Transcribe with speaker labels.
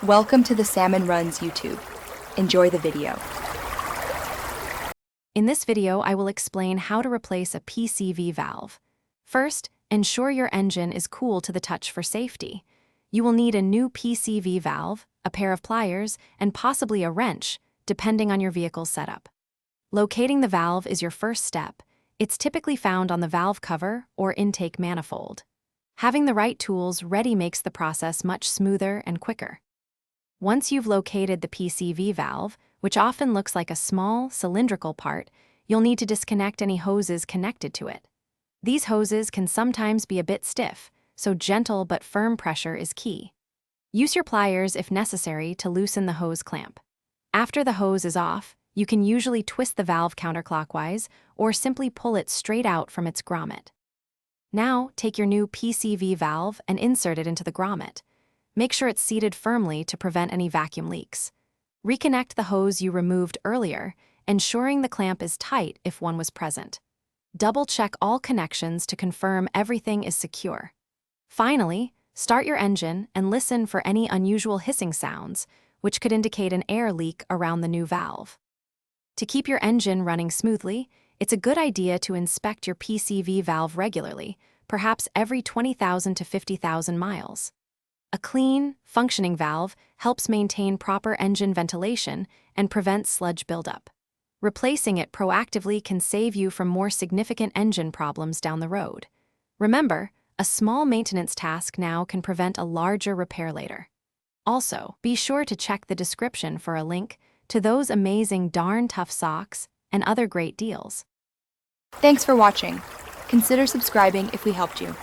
Speaker 1: Welcome to the Salmon Runs YouTube. Enjoy the video.
Speaker 2: In this video, I will explain how to replace a PCV valve. First, ensure your engine is cool to the touch for safety. You will need a new PCV valve, a pair of pliers, and possibly a wrench, depending on your vehicle's setup. Locating the valve is your first step. It's typically found on the valve cover or intake manifold. Having the right tools ready makes the process much smoother and quicker. Once you've located the PCV valve, which often looks like a small, cylindrical part, you'll need to disconnect any hoses connected to it. These hoses can sometimes be a bit stiff, so gentle but firm pressure is key. Use your pliers if necessary to loosen the hose clamp. After the hose is off, you can usually twist the valve counterclockwise or simply pull it straight out from its grommet. Now, take your new PCV valve and insert it into the grommet. Make sure it's seated firmly to prevent any vacuum leaks. Reconnect the hose you removed earlier, ensuring the clamp is tight if one was present. Double-check all connections to confirm everything is secure. Finally, start your engine and listen for any unusual hissing sounds, which could indicate an air leak around the new valve. To keep your engine running smoothly, it's a good idea to inspect your PCV valve regularly, perhaps every 20,000 to 50,000 miles. A clean, functioning valve helps maintain proper engine ventilation and prevents sludge buildup. Replacing it proactively can save you from more significant engine problems down the road. Remember, a small maintenance task now can prevent a larger repair later. Also, be sure to check the description for a link to those amazing darn tough socks and other great deals.
Speaker 1: Thanks for watching. Consider subscribing if we helped you.